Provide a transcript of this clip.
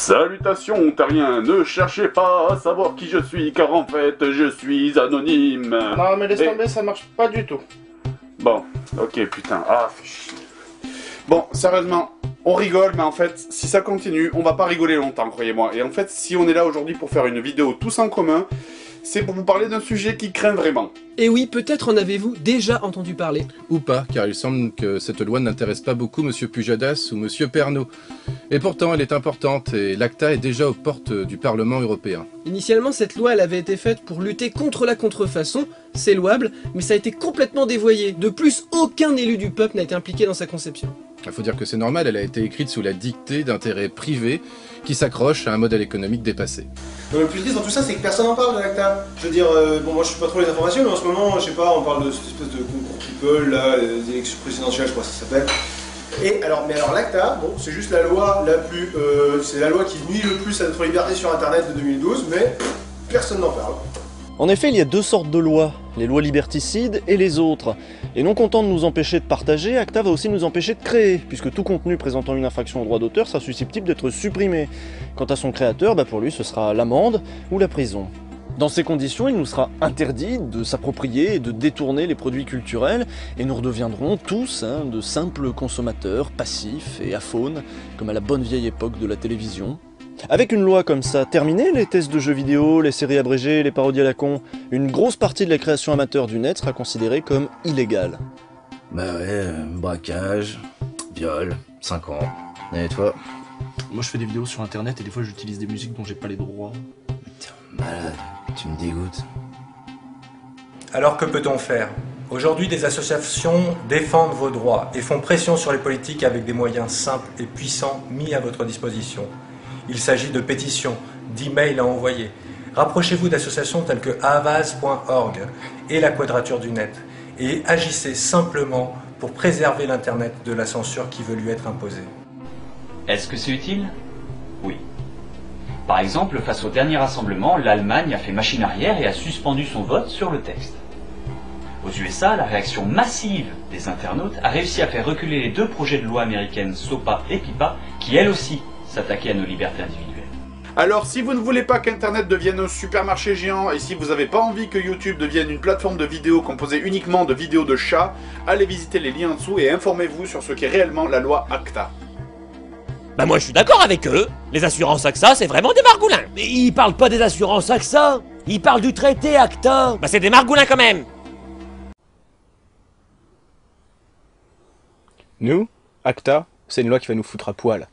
Salutations ontariens, ne cherchez pas à savoir qui je suis, car en fait, je suis anonyme. Non mais laisse tomber, ça marche pas du tout. Bon, ok, putain, fais chier. Bon, sérieusement, on rigole, mais en fait, si ça continue, on va pas rigoler longtemps, croyez-moi. Et en fait, si on est là aujourd'hui pour faire une vidéo tous en commun, c'est pour vous parler d'un sujet qui craint vraiment. Et oui, peut-être en avez-vous déjà entendu parler. Ou pas, car il semble que cette loi n'intéresse pas beaucoup Monsieur Pujadas ou Monsieur Pernaut. Et pourtant, elle est importante et l'ACTA est déjà aux portes du Parlement européen. Initialement, cette loi elle avait été faite pour lutter contre la contrefaçon, c'est louable, mais ça a été complètement dévoyé. De plus, aucun élu du peuple n'a été impliqué dans sa conception. Il faut dire que c'est normal, elle a été écrite sous la dictée d'intérêts privés qui s'accrochent à un modèle économique dépassé. Donc, le plus triste dans tout ça, c'est que personne n'en parle de l'ACTA. Je veux dire, bon, moi je suis pas trop les informations, mais en ce moment, je sais pas, on parle de cette espèce de concours people, là, des élections présidentielles, je crois que ça s'appelle. Et alors, l'ACTA, bon, c'est juste la loi la plus, c'est la loi qui nuit le plus à notre liberté sur Internet de 2012, mais personne n'en parle. En effet, il y a deux sortes de lois, les lois liberticides et les autres. Et non content de nous empêcher de partager, ACTA va aussi nous empêcher de créer, puisque tout contenu présentant une infraction au droit d'auteur sera susceptible d'être supprimé. Quant à son créateur, pour lui ce sera l'amende ou la prison. Dans ces conditions, il nous sera interdit de s'approprier et de détourner les produits culturels, et nous redeviendrons tous de simples consommateurs passifs et aphones, comme à la bonne vieille époque de la télévision. Avec une loi comme ça, terminée les tests de jeux vidéo, les séries abrégées, les parodies à la con, une grosse partie de la création amateur du net sera considérée comme illégale. Bah ouais, braquage, viol, 5 ans. Et toi? Moi je fais des vidéos sur internet et des fois j'utilise des musiques dont j'ai pas les droits. Putain, malade, tu me dégoûtes. Alors que peut-on faire? Aujourd'hui, des associations défendent vos droits et font pression sur les politiques avec des moyens simples et puissants mis à votre disposition. Il s'agit de pétitions, d'emails à envoyer. Rapprochez-vous d'associations telles que Havas.org et la Quadrature du Net et agissez simplement pour préserver l'Internet de la censure qui veut lui être imposée. Est-ce que c'est utile? Oui. Par exemple, face au dernier rassemblement, l'Allemagne a fait machine arrière et a suspendu son vote sur le texte. Aux USA, la réaction massive des internautes a réussi à faire reculer les deux projets de loi américaines SOPA et PIPA qui, elles aussi, s'attaquer à nos libertés individuelles. Alors, si vous ne voulez pas qu'Internet devienne un supermarché géant, et si vous n'avez pas envie que YouTube devienne une plateforme de vidéos composée uniquement de vidéos de chats, allez visiter les liens en dessous et informez-vous sur ce qu'est réellement la loi ACTA. Bah moi je suis d'accord avec eux, les assurances AXA c'est vraiment des margoulins. Mais ils parlent pas des assurances AXA, ils parlent du traité ACTA. Bah c'est des margoulins quand même. Nous, ACTA, c'est une loi qui va nous foutre à poil.